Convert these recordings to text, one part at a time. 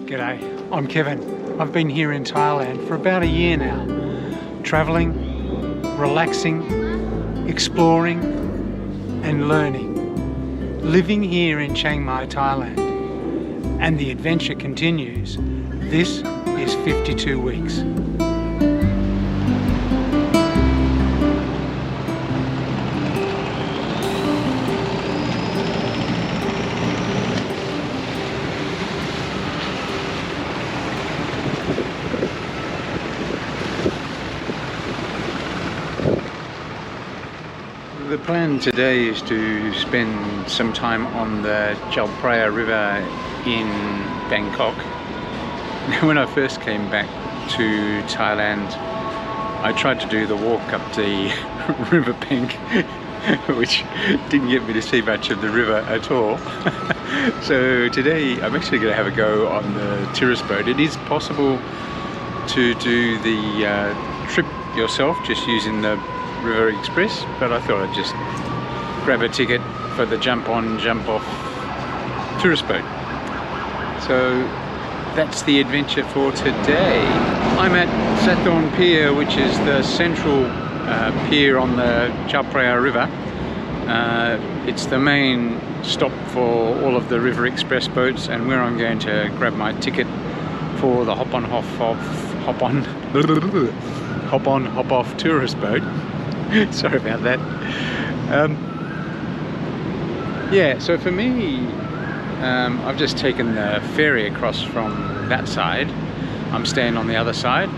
G'day, I'm Kevin. I've been here in Thailand for about a year now, travelling, relaxing, exploring and learning. Living here in Chiang Mai, Thailand, and the adventure continues. This is 52 weeks. The plan today is to spend some time on the Chao Phraya River in Bangkok. Now, when I first came back to Thailand, I tried to do the walk up the river bank, which didn't get me to see much of the river at all. So today I'm actually going to have a go on the tourist boat. It is possible to do the trip yourself just using the River Express, but I thought I'd just grab a ticket for the jump on, jump off tourist boat. So that's the adventure for today. I'm at Sathorn Pier, which is the central pier on the Chao Phraya River. It's the main stop for all of the River Express boats, and where I'm going to grab my ticket for the hop on hop off tourist boat. Sorry about that. Yeah, so for me, I've just taken the ferry across from that side. I'm staying on the other side.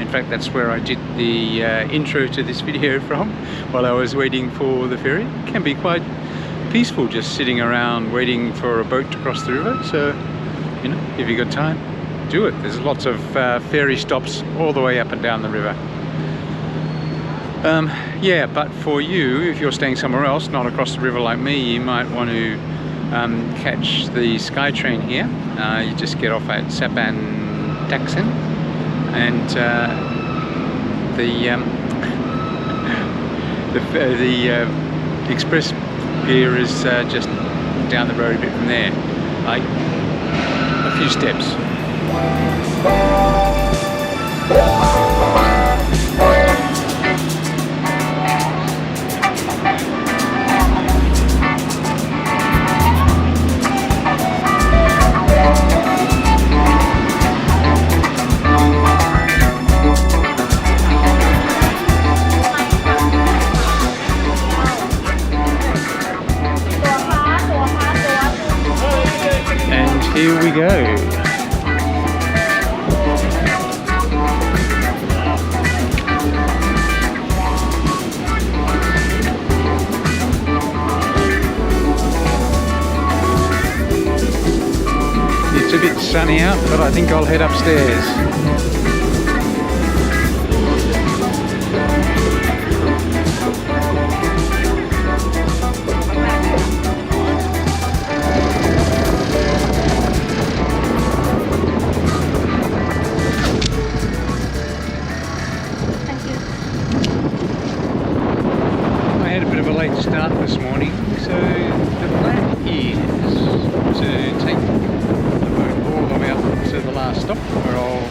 In fact, that's where I did the intro to this video from, while I was waiting for the ferry. It can be quite peaceful just sitting around waiting for a boat to cross the river. So, you know, if you've got time, do it. There's lots of ferry stops all the way up and down the river. Yeah, but for you, if you're staying somewhere else, not across the river like me, you might want to catch the SkyTrain here. You just get off at Sapan Taksin, and the express pier is just down the road a bit from there, like a few steps. Here we go. It's a bit sunny out, but I think I'll head upstairs. Start this morning, so the plan is to take the boat all the way up to the last stop, where I'll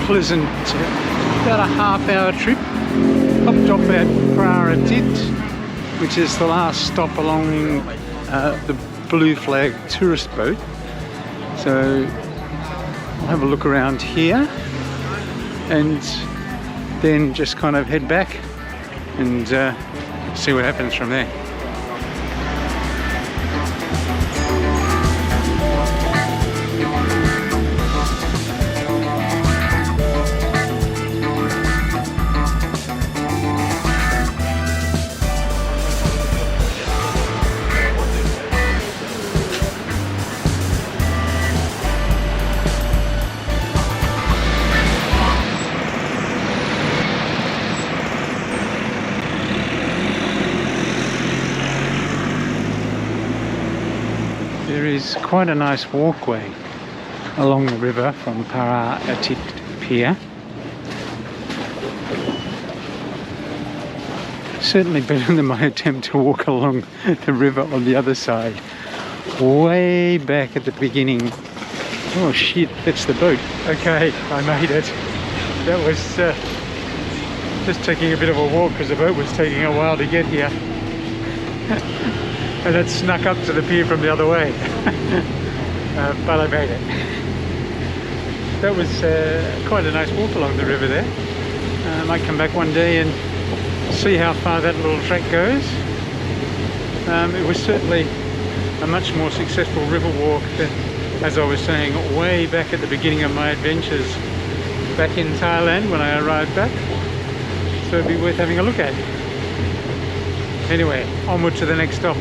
pleasant, about a half-hour trip. Hopped off at Prah Atit, which is the last stop along the Blue Flag tourist boat. So I'll have a look around here and then just kind of head back and see what happens from there. There is quite a nice walkway along the river from Maharag Pier. Certainly better than my attempt to walk along the river on the other side. Way back at the beginning. Oh shit, that's the boat. Okay, I made it. That was just taking a bit of a walk because the boat was taking a while to get here. And it snuck up to the pier from the other way. But I made it. That was quite a nice walk along the river there. I might come back one day and see how far that little track goes. It was certainly a much more successful river walk than, as I was saying, way back at the beginning of my adventures back in Thailand when I arrived back. So it'd be worth having a look at. Anyway, onward to the next stop.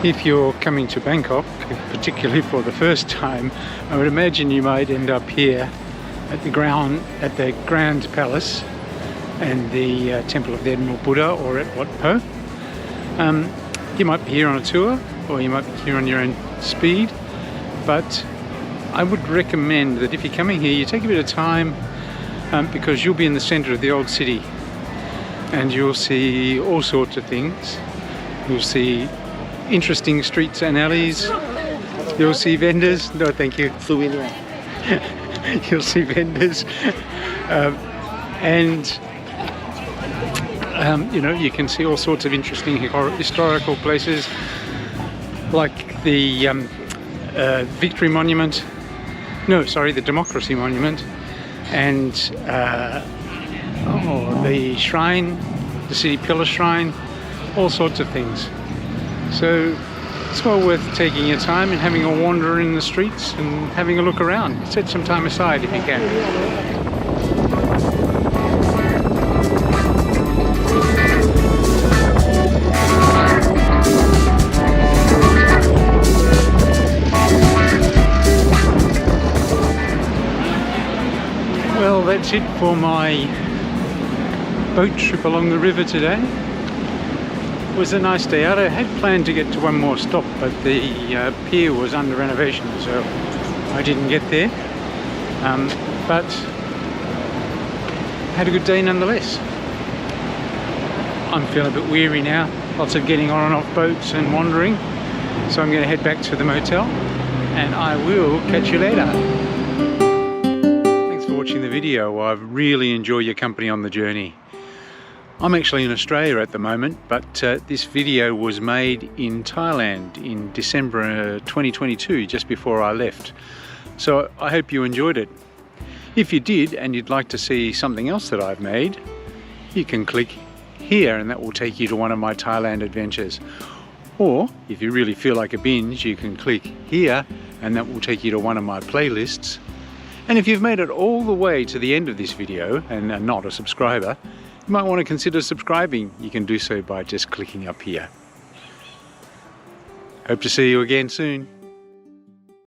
If you're coming to Bangkok, particularly for the first time, I would imagine you might end up here at the Grand Palace and the Temple of the Admiral Buddha, or at Wat Arun. You might be here on a tour, or you might be here on your own speed, but I would recommend that if you're coming here, you take a bit of time because you'll be in the center of the old city and you'll see all sorts of things. You'll see interesting streets and alleys. You'll see vendors. No, thank you. You'll see vendors, and you know, you can see all sorts of interesting historical places, like the Victory Monument. No, sorry, the Democracy Monument, and the shrine, the City Pillar Shrine, all sorts of things. So it's well worth taking your time and having a wander in the streets and having a look around. Set some time aside if you can. Well, that's it for my boat trip along the river today. It was a nice day out. I had planned to get to one more stop, but the pier was under renovation, so I didn't get there. But had a good day nonetheless. I'm feeling a bit weary now. Lots of getting on and off boats and wandering. So I'm going to head back to the motel, and I will catch you later. Thanks for watching the video. I've really enjoyed your company on the journey. I'm actually in Australia at the moment, but this video was made in Thailand in December 2022, just before I left. So I hope you enjoyed it. If you did and you'd like to see something else that I've made, you can click here and that will take you to one of my Thailand adventures. Or if you really feel like a binge, you can click here and that will take you to one of my playlists. And if you've made it all the way to the end of this video and are not a subscriber, you might want to consider subscribing. You can do so by just clicking up here. Hope to see you again soon.